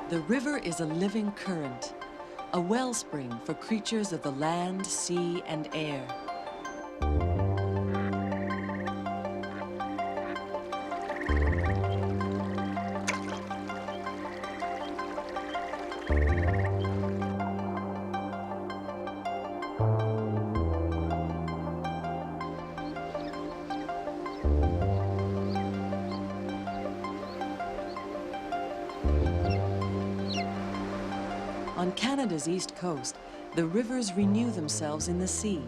The river is a living current, a wellspring for creatures of the land, sea, and air. On Canada's east coast, the rivers renew themselves in the sea,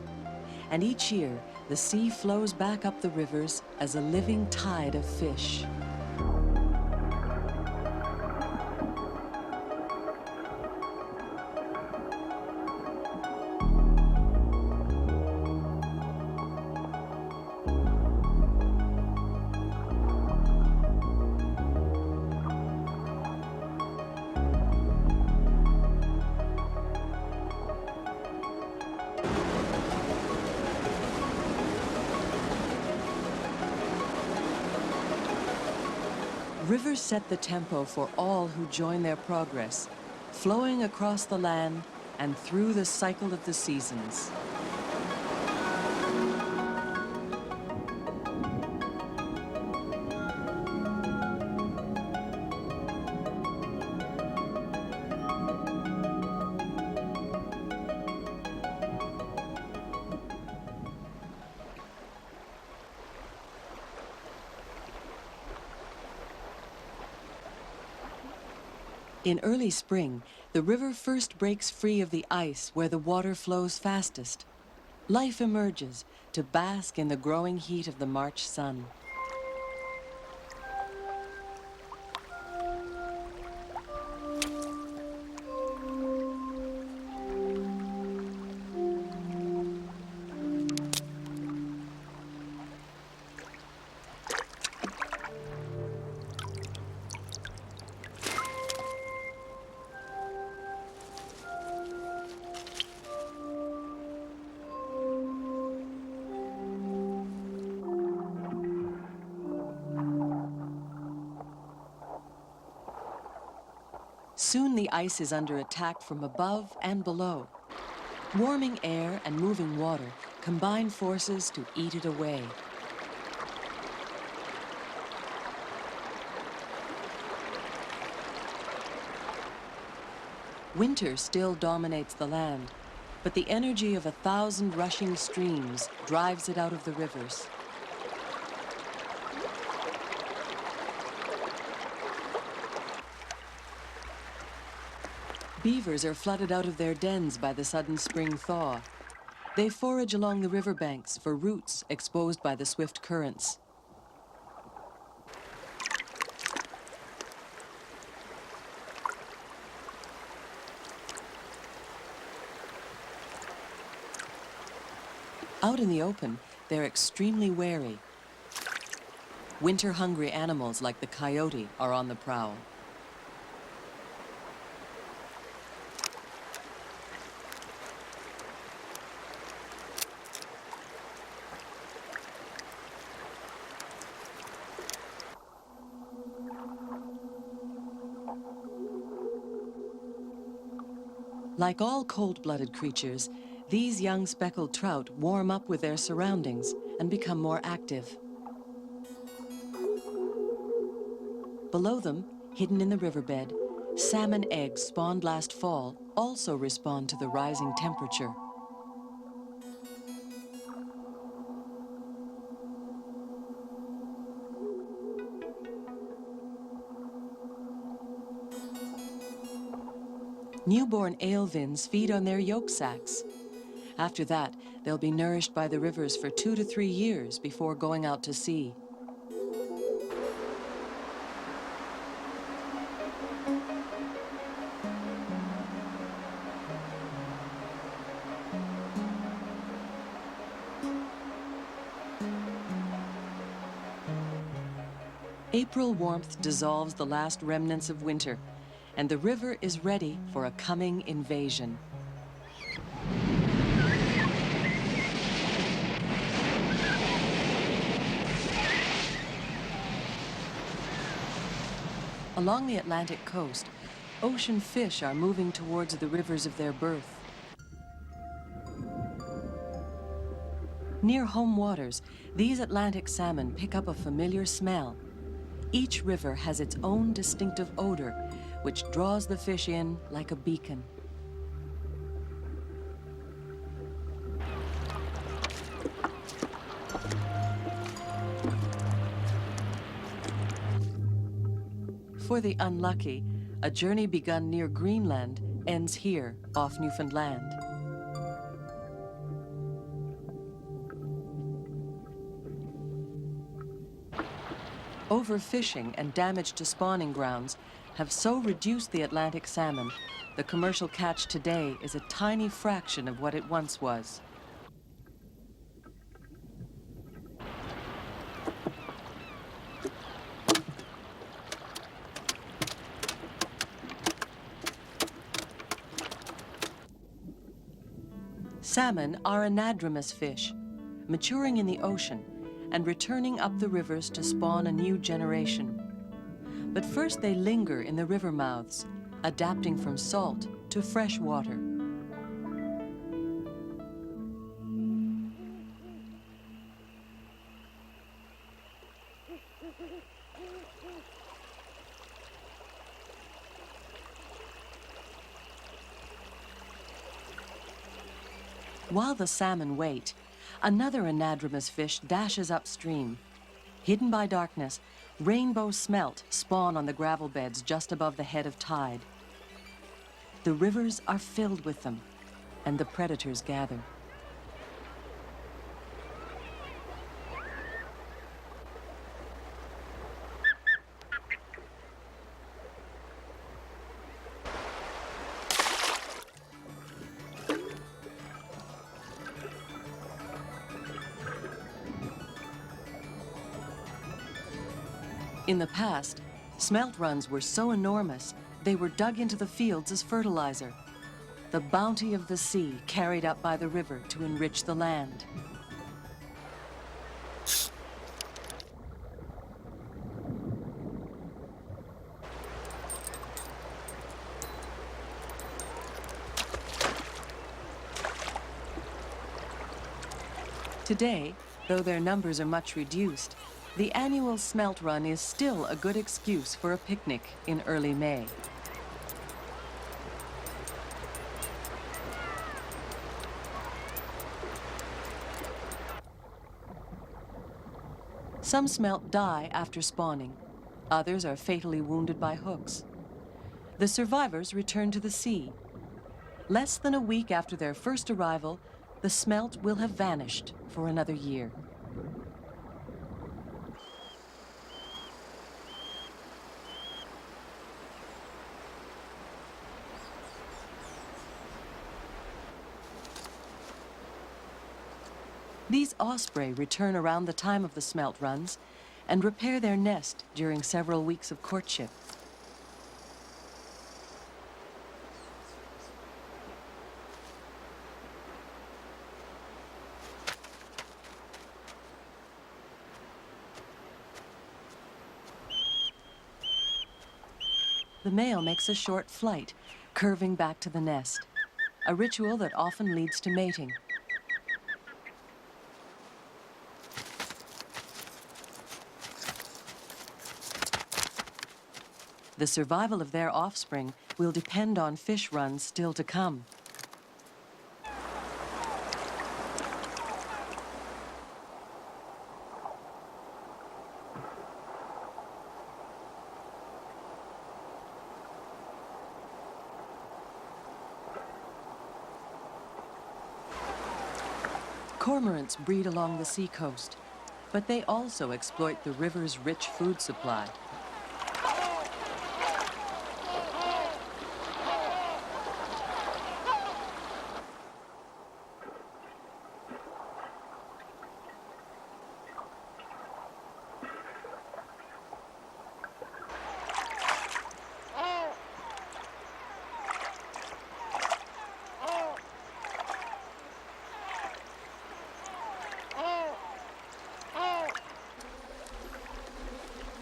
and each year the sea flows back up the rivers as a living tide of fish. Rivers set the tempo for all who join their progress, flowing across the land and through the cycle of the seasons. In early spring, the river first breaks free of the ice where the water flows fastest. Life emerges to bask in the growing heat of the March sun. Soon the ice is under attack from above and below. Warming air and moving water combine forces to eat it away. Winter still dominates the land, but the energy of 1,000 rushing streams drives it out of the rivers. Beavers are flooded out of their dens by the sudden spring thaw. They forage along the riverbanks for roots exposed by the swift currents. Out in the open, they're extremely wary. Winter-hungry animals like the coyote are on the prowl. Like all cold-blooded creatures, these young speckled trout warm up with their surroundings and become more active. Below them, hidden in the riverbed, salmon eggs spawned last fall also respond to the rising temperature. Newborn alevins feed on their yolk sacs. After that, they'll be nourished by the rivers for 2 to 3 years before going out to sea. April warmth dissolves the last remnants of winter, and the river is ready for a coming invasion. Along the Atlantic coast, Ocean fish are moving towards the rivers of their birth. Near home waters, these Atlantic salmon pick up a familiar smell. Each river has its own distinctive odor, which draws the fish in like a beacon. For the unlucky, a journey begun near Greenland ends here, off Newfoundland. Overfishing and damage to spawning grounds have so reduced the Atlantic salmon, the commercial catch today is a tiny fraction of what it once was. Salmon are anadromous fish, maturing in the ocean and returning up the rivers to spawn a new generation. But first they linger in the river mouths, adapting from salt to fresh water. While the salmon wait, another anadromous fish dashes upstream. Hidden by darkness, rainbow smelt spawn on the gravel beds just above the head of tide. The rivers are filled with them, and the predators gather. In the past, smelt runs were so enormous, they were dug into the fields as fertilizer. The bounty of the sea carried up by the river to enrich the land. Today, though their numbers are much reduced, the annual smelt run is still a good excuse for a picnic in early May. Some smelt die after spawning. Others are fatally wounded by hooks. The survivors return to the sea. Less than a week after their first arrival, the smelt will have vanished for another year. These osprey return around the time of the smelt runs and repair their nest during several weeks of courtship. The male makes a short flight, curving back to the nest, a ritual that often leads to mating. The survival of their offspring will depend on fish runs still to come. Cormorants breed along the seacoast, but they also exploit the river's rich food supply.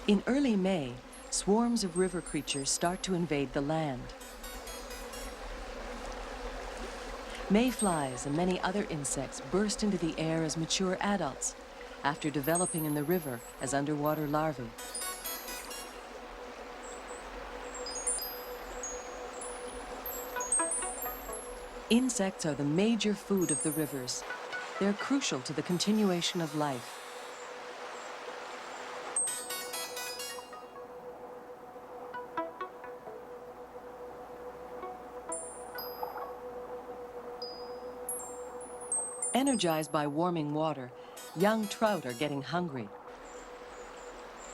In early May, swarms of river creatures start to invade the land. Mayflies and many other insects burst into the air as mature adults, after developing in the river as underwater larvae. Insects are the major food of the rivers. They're crucial to the continuation of life. Energized by warming water, young trout are getting hungry.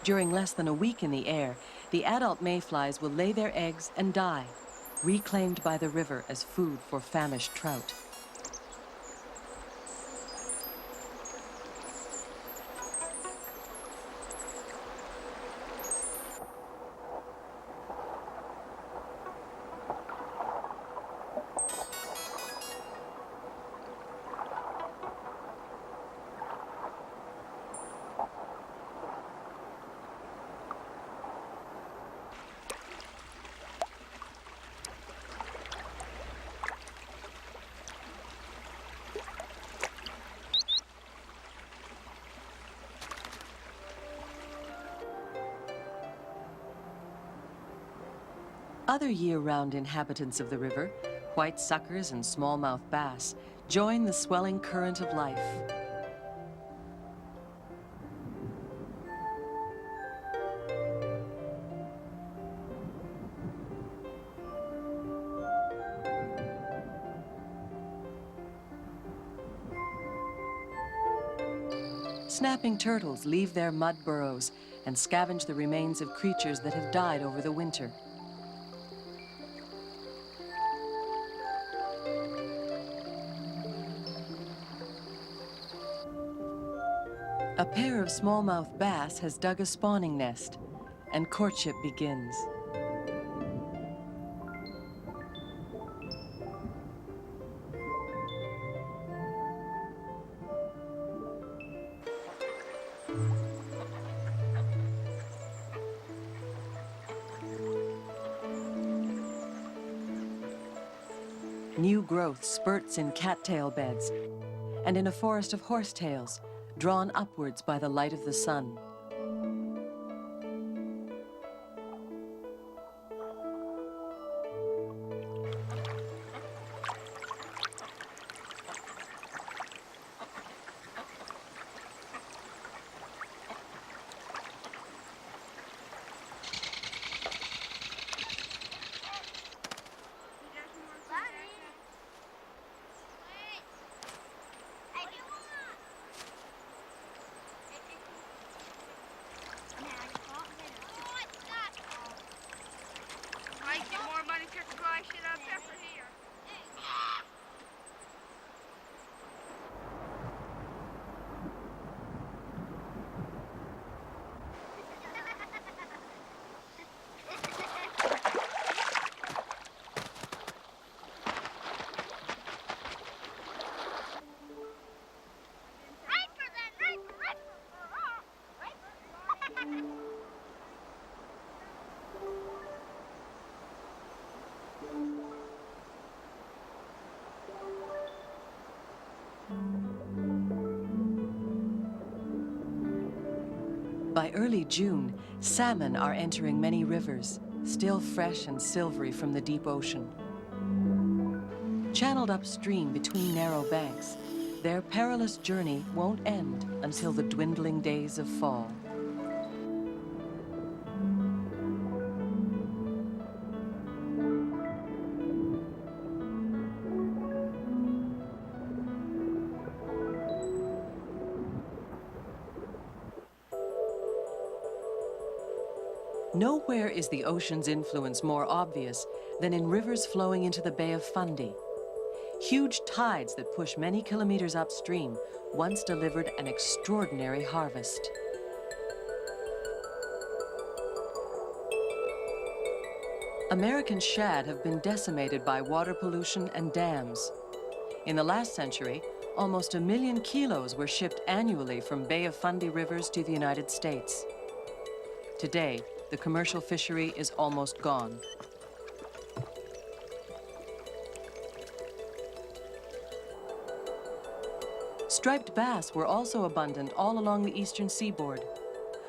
During less than a week in the air, the adult mayflies will lay their eggs and die, reclaimed by the river as food for famished trout. Other year-round inhabitants of the river, white suckers and smallmouth bass, join the swelling current of life. Snapping turtles leave their mud burrows and scavenge the remains of creatures that have died over the winter. A pair of smallmouth bass has dug a spawning nest, and courtship begins. New growth spurts in cattail beds and in a forest of horsetails, drawn upwards by the light of the sun. By early June, salmon are entering many rivers, still fresh and silvery from the deep ocean. Channeled upstream between narrow banks, their perilous journey won't end until the dwindling days of fall. Nowhere is the ocean's influence more obvious than in rivers flowing into the Bay of Fundy. Huge tides that push many kilometers upstream once delivered an extraordinary harvest. American shad have been decimated by water pollution and dams. In the last century, almost 1 million kilos were shipped annually from Bay of Fundy rivers to the United States. Today, the commercial fishery is almost gone. Striped bass were also abundant all along the eastern seaboard,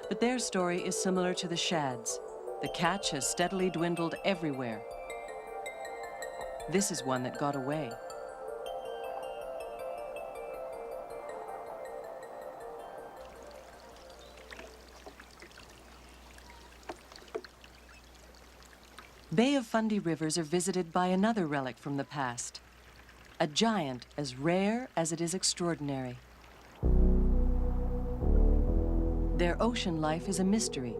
but their story is similar to the shads. The catch has steadily dwindled everywhere. This is one that got away. Bay of Fundy rivers are visited by another relic from the past, a giant as rare as it is extraordinary. Their ocean life is a mystery,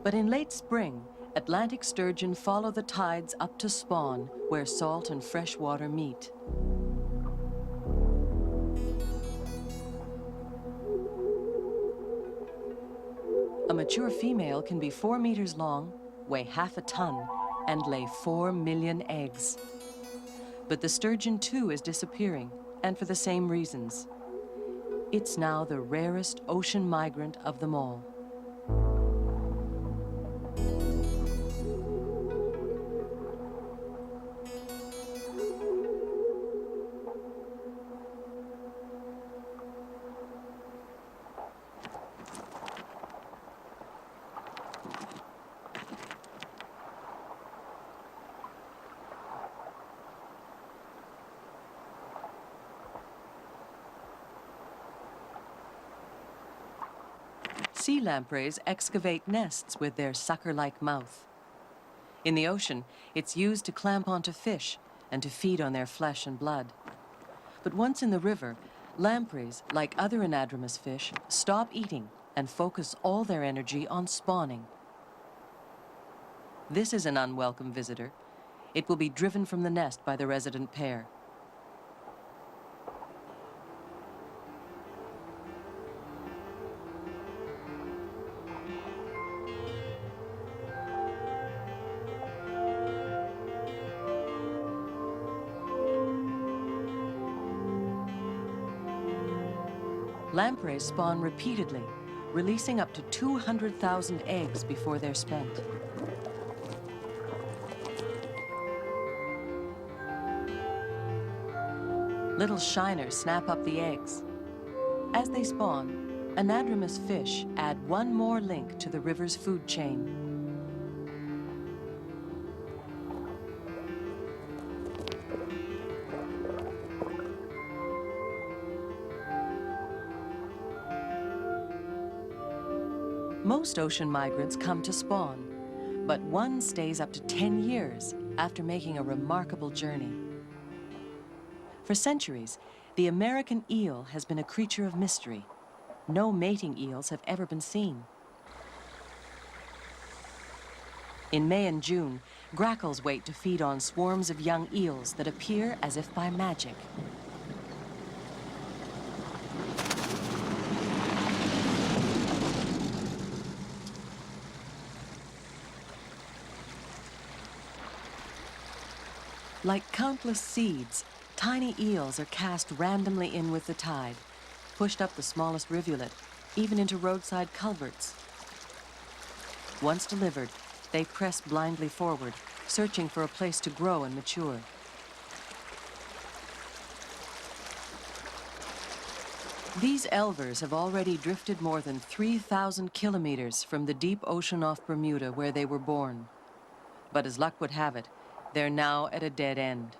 but in late spring, Atlantic sturgeon follow the tides up to spawn where salt and fresh water meet. A mature female can be 4 meters long, weigh half a ton, and lay 4 million eggs. But the sturgeon too is disappearing, and for the same reasons. It's now the rarest ocean migrant of them all. Sea lampreys excavate nests with their sucker-like mouth. In the ocean, it's used to clamp onto fish and to feed on their flesh and blood. But once in the river, lampreys, like other anadromous fish, stop eating and focus all their energy on spawning. This is an unwelcome visitor. It will be driven from the nest by the resident pair. Lampreys spawn repeatedly, releasing up to 200,000 eggs before they're spent. Little shiners snap up the eggs. As they spawn, anadromous fish add one more link to the river's food chain. Most ocean migrants come to spawn, but one stays up to 10 years after making a remarkable journey. For centuries, the American eel has been a creature of mystery. No mating eels have ever been seen. In May and June, grackles wait to feed on swarms of young eels that appear as if by magic. Like countless seeds, tiny eels are cast randomly in with the tide, pushed up the smallest rivulet, even into roadside culverts. Once delivered, they press blindly forward, searching for a place to grow and mature. These elvers have already drifted more than 3,000 kilometers from the deep ocean off Bermuda where they were born. But as luck would have it, they're now at a dead end.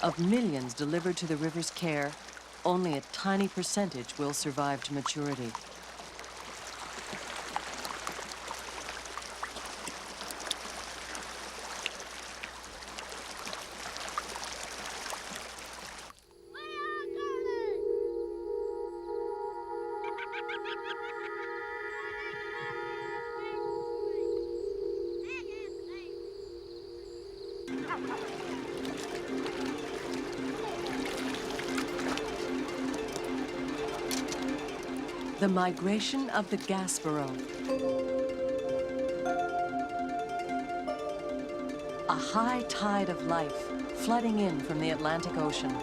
Of millions delivered to the river's care, only a tiny percentage will survive to maturity. The migration of the gasparrow. A high tide of life flooding in from the Atlantic Ocean.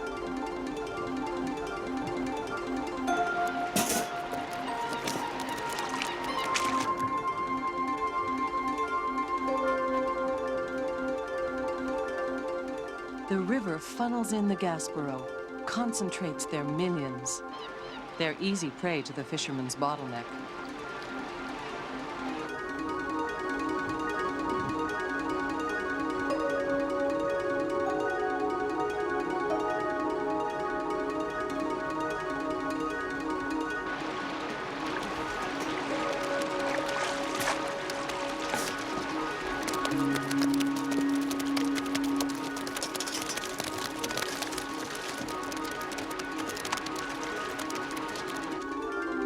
The river funnels in the gasparrow, concentrates their millions. They're easy prey to the fisherman's bottleneck.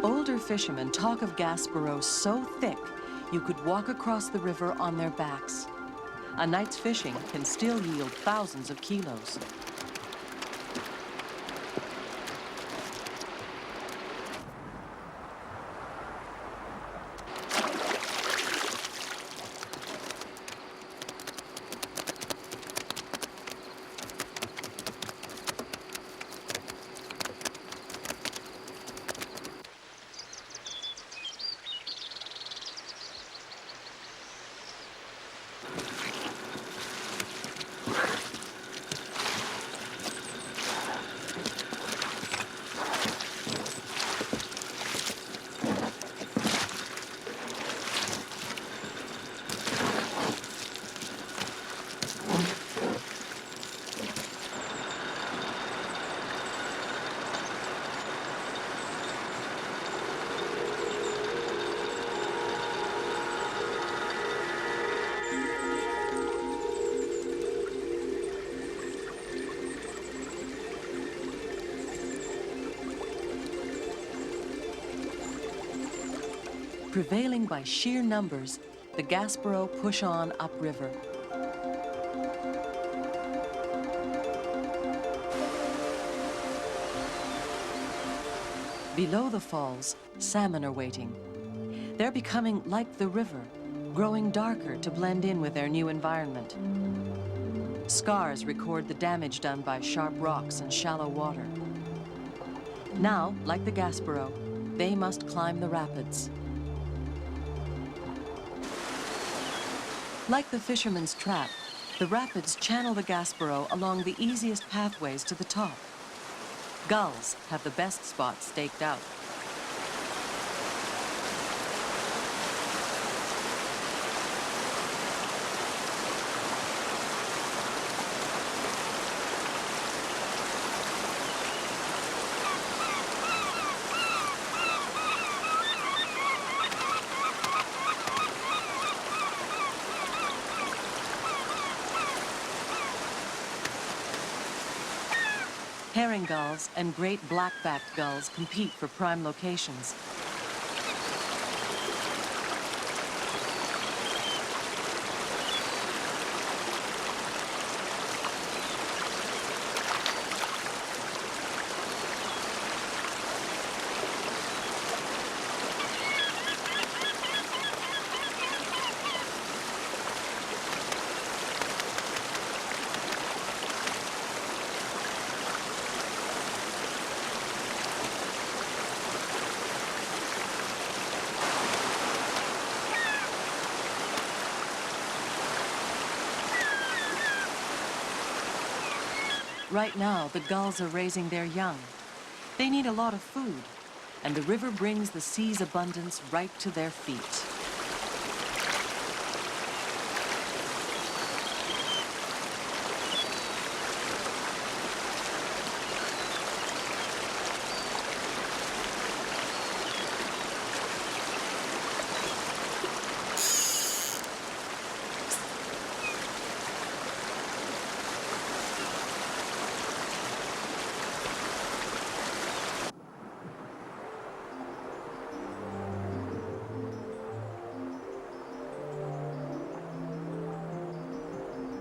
Older fishermen talk of gasparrows so thick you could walk across the river on their backs. A night's fishing can still yield thousands of kilos. Prevailing by sheer numbers, the gasparrow push on upriver. Below the falls, salmon are waiting. They're becoming like the river, growing darker to blend in with their new environment. Scars record the damage done by sharp rocks and shallow water. Now, like the gasparrow, they must climb the rapids. Like the fisherman's trap, the rapids channel the gasparrow along the easiest pathways to the top. Gulls have the best spots staked out. Herring gulls and great black-backed gulls compete for prime locations. Right now, the gulls are raising their young. They need a lot of food, and the river brings the sea's abundance right to their feet.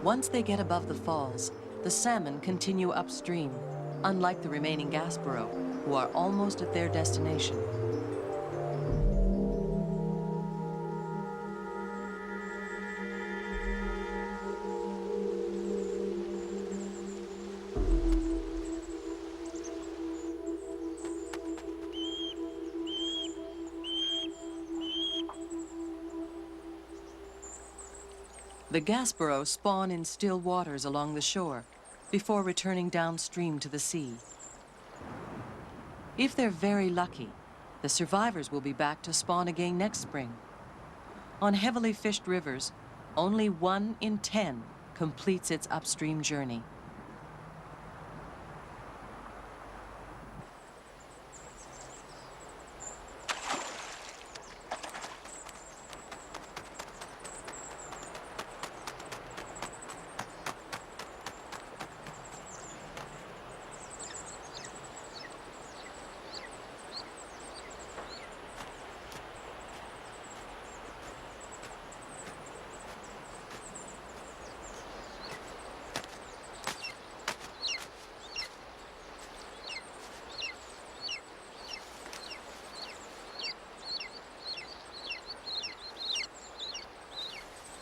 Once they get above the falls, the salmon continue upstream, unlike the remaining gasparrow, who are almost at their destination. The gasparrow spawn in still waters along the shore. before returning downstream to the sea. If they're very lucky, the survivors will be back to spawn again next spring. On heavily fished rivers, only 1 in 10 completes its upstream journey.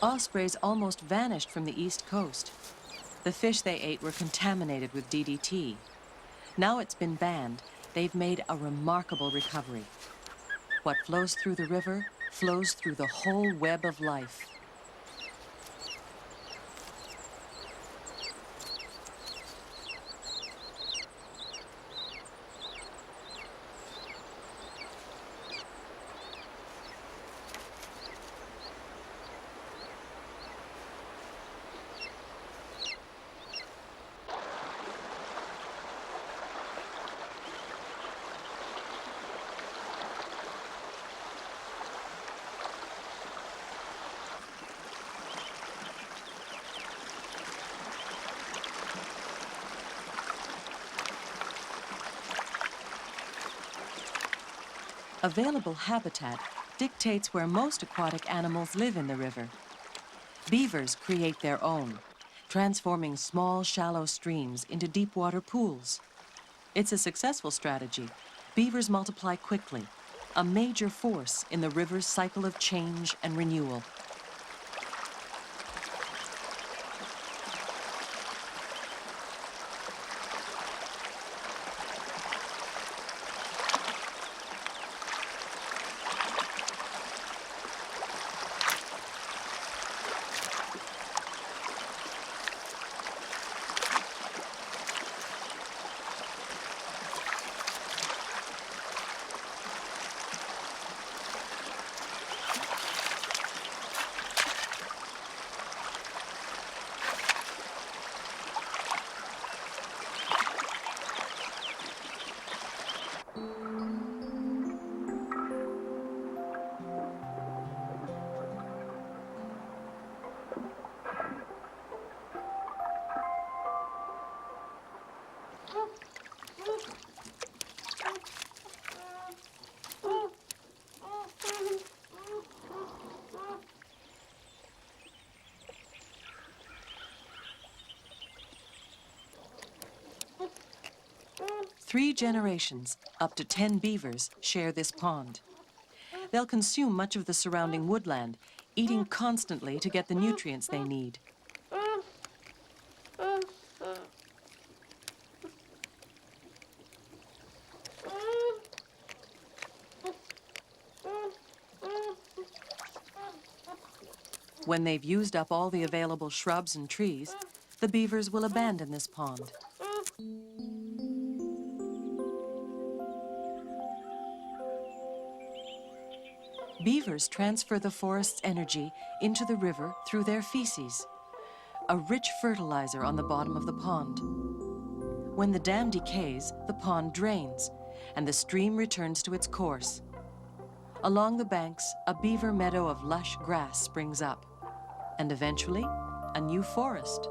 Ospreys almost vanished from the east coast. The fish they ate were contaminated with DDT. Now it's been banned, they've made a remarkable recovery. What flows through the river flows through the whole web of life. Available habitat dictates where most aquatic animals live in the river. Beavers create their own, transforming small, shallow streams into deep water pools. It's a successful strategy. Beavers multiply quickly, a major force in the river's cycle of change and renewal. Three generations, up to 10 beavers, share this pond. They'll consume much of the surrounding woodland, eating constantly to get the nutrients they need. When they've used up all the available shrubs and trees, the beavers will abandon this pond. Beavers transfer the forest's energy into the river through their feces, a rich fertilizer on the bottom of the pond. When the dam decays, the pond drains, and the stream returns to its course. Along the banks, a beaver meadow of lush grass springs up, and eventually, a new forest.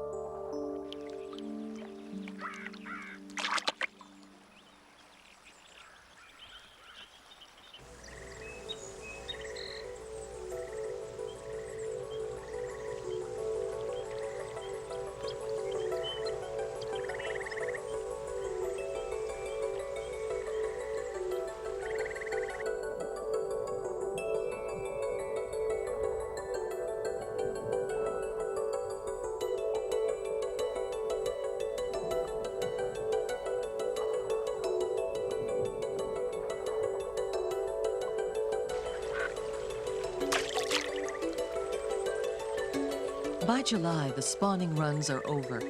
By July, the spawning runs are over,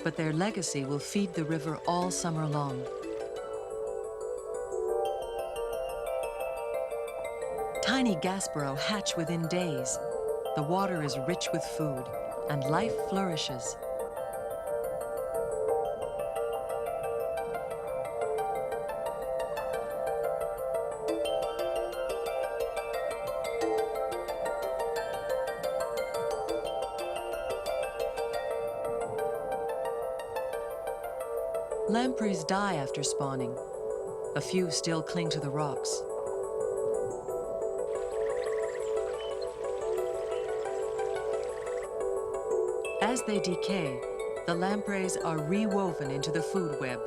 but their legacy will feed the river all summer long. Tiny gasparrow hatch within days. The water is rich with food, and life flourishes. Lampreys die after spawning. A few still cling to the rocks. As they decay, the lampreys are rewoven into the food web.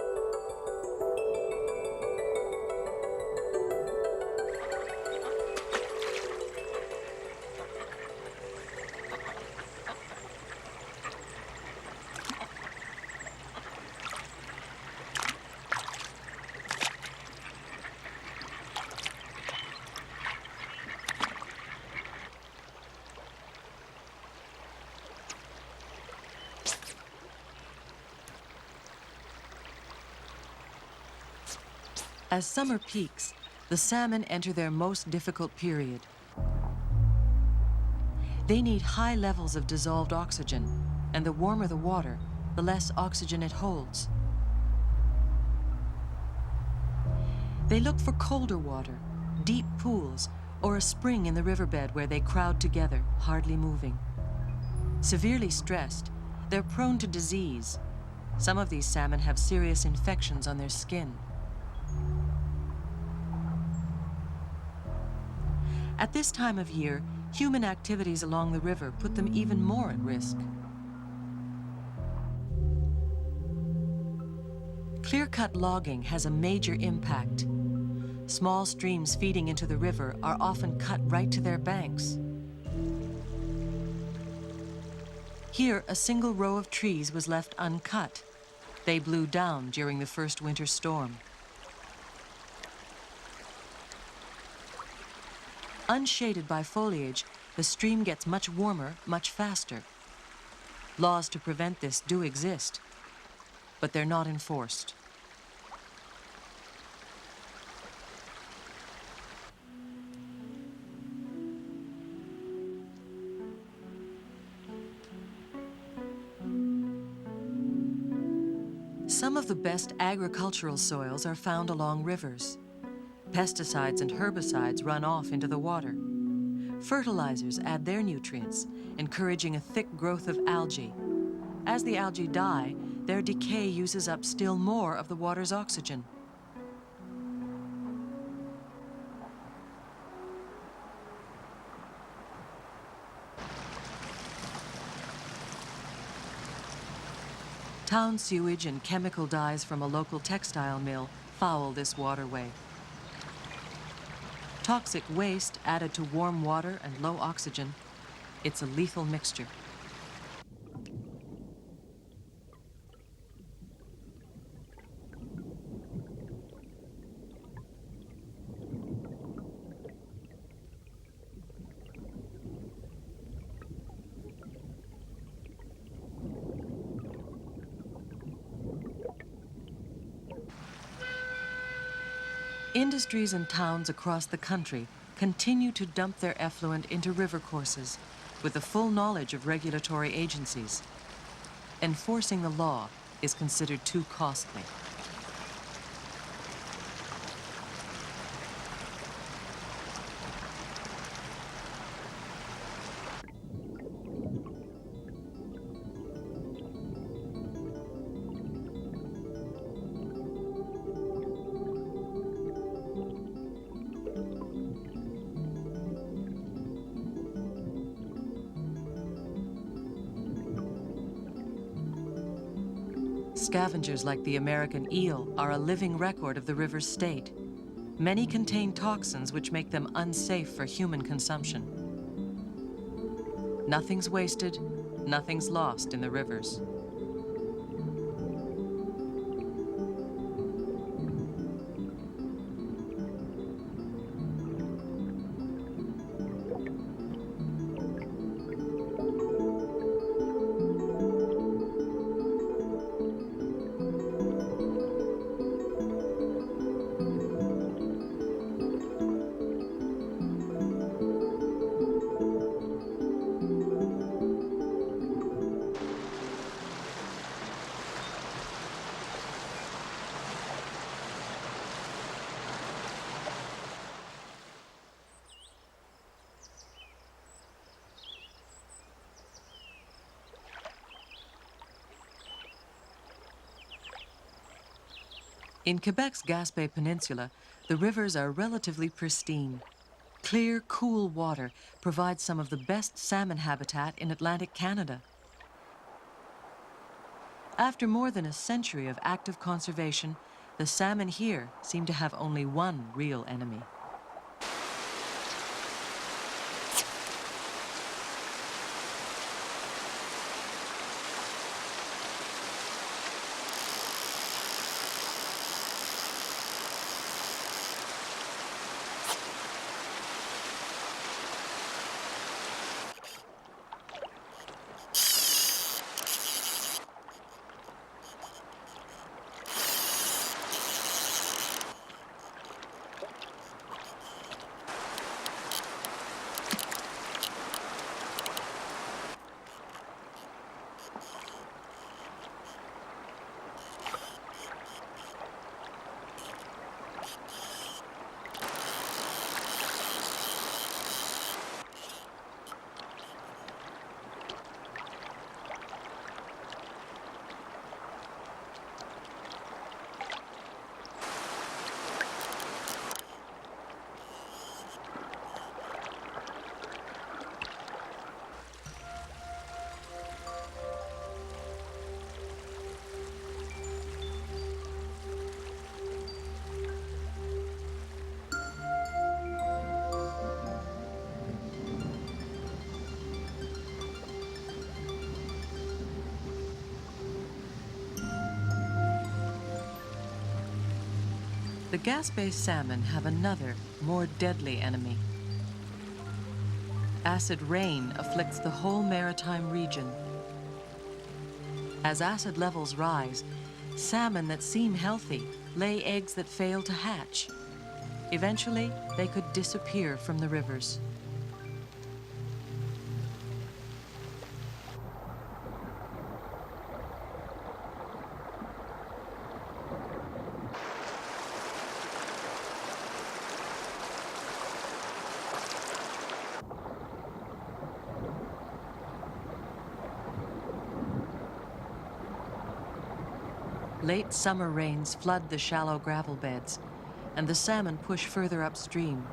As summer peaks, the salmon enter their most difficult period. They need high levels of dissolved oxygen, and the warmer the water, the less oxygen it holds. They look for colder water, deep pools, or a spring in the riverbed where they crowd together, hardly moving. Severely stressed, they're prone to disease. Some of these salmon have serious infections on their skin. At this time of year, human activities along the river put them even more at risk. Clear-cut logging has a major impact. Small streams feeding into the river are often cut right to their banks. Here, a single row of trees was left uncut. They blew down during the first winter storm. Unshaded by foliage, the stream gets much warmer, much faster. Laws to prevent this do exist, but they're not enforced. Some of the best agricultural soils are found along rivers. Pesticides and herbicides run off into the water. Fertilizers add their nutrients, encouraging a thick growth of algae. As the algae die, their decay uses up still more of the water's oxygen. Town sewage and chemical dyes from a local textile mill foul this waterway. Toxic waste added to warm water and low oxygen, it's a lethal mixture. Industries and towns across the country continue to dump their effluent into river courses with the full knowledge of regulatory agencies. Enforcing the law is considered too costly. Scavengers like the American eel are a living record of the river's state. Many contain toxins which make them unsafe for human consumption. Nothing's wasted, nothing's lost in the rivers. In Quebec's Gaspé Peninsula, the rivers are relatively pristine. Clear, cool water provides some of the best salmon habitat in Atlantic Canada. After more than a century of active conservation, the salmon here seem to have only one real enemy. The Gaspé salmon have another, more deadly enemy. Acid rain afflicts the whole maritime region. As acid levels rise, salmon that seem healthy lay eggs that fail to hatch. Eventually, they could disappear from the rivers. Late summer rains flood the shallow gravel beds, and the salmon push further upstream.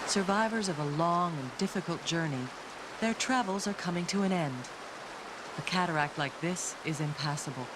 Survivors of a long and difficult journey, their travels are coming to an end. A cataract like this is impassable.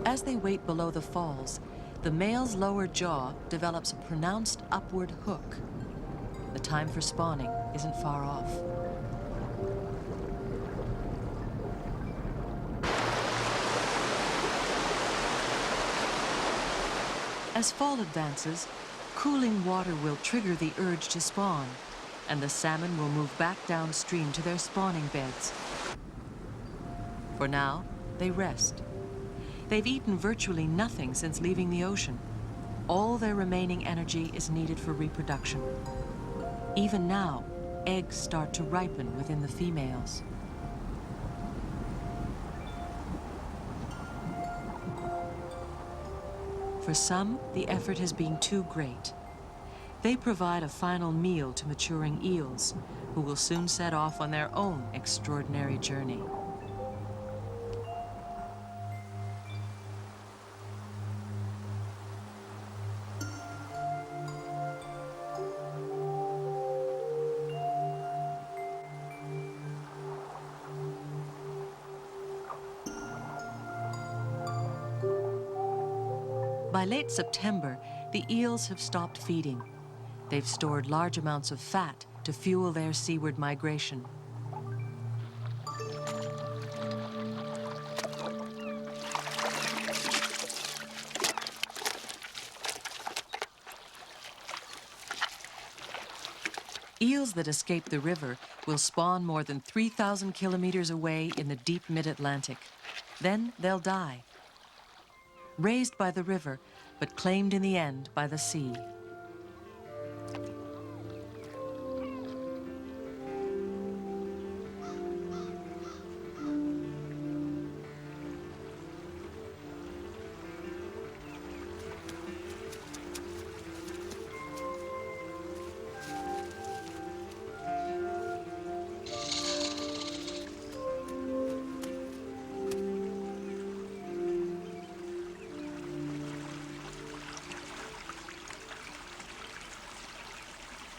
As they wait below the falls, the male's lower jaw develops a pronounced upward hook. The time for spawning isn't far off. As fall advances, cooling water will trigger the urge to spawn, and the salmon will move back downstream to their spawning beds. For now, they rest. They've eaten virtually nothing since leaving the ocean. All their remaining energy is needed for reproduction. Even now, eggs start to ripen within the females. For some, the effort has been too great. They provide a final meal to maturing eels, who will soon set off on their own extraordinary journey. By late September, the eels have stopped feeding. They've stored large amounts of fat to fuel their seaward migration. Eels that escape the river will spawn more than 3,000 kilometers away in the deep mid-Atlantic. Then they'll die. Raised by the river, but claimed in the end by the sea.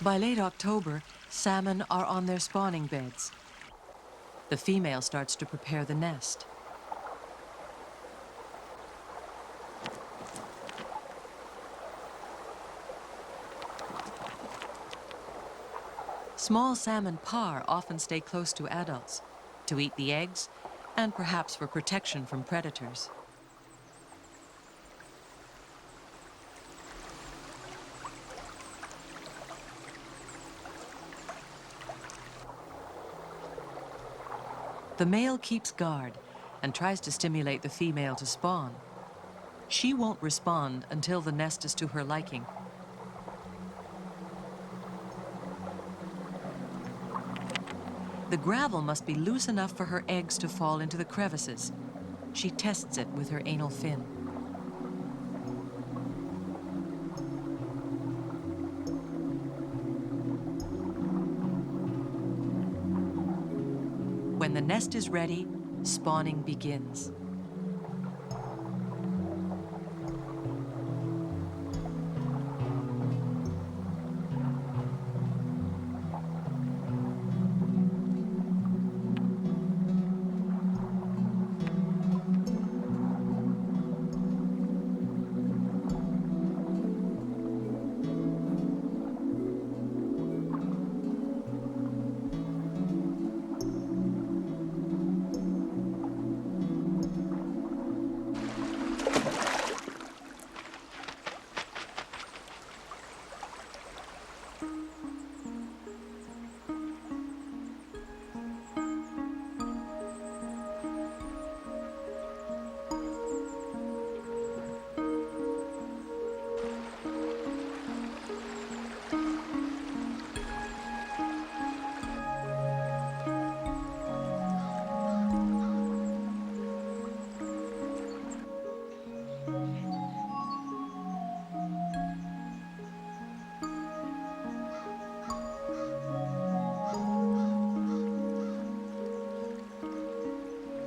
By late October, salmon are on their spawning beds. The female starts to prepare the nest. Small salmon parr often stay close to adults to eat the eggs and perhaps for protection from predators. The male keeps guard and tries to stimulate the female to spawn. She won't respond until the nest is to her liking. The gravel must be loose enough for her eggs to fall into the crevices. She tests it with her anal fin. When the nest is ready, spawning begins.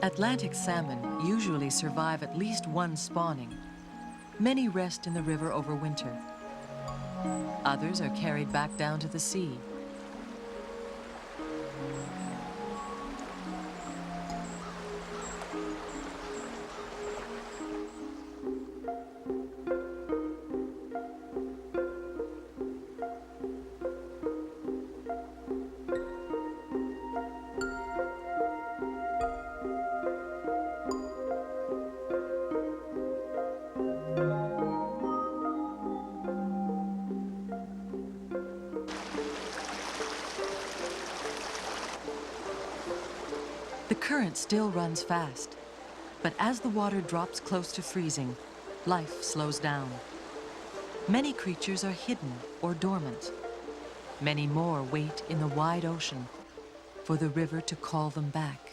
Atlantic salmon usually survive at least one spawning. Many rest in the river over winter. Others are carried back down to the sea. The current still runs fast, but as the water drops close to freezing, life slows down. Many creatures are hidden or dormant. Many more wait in the wide ocean for the river to call them back.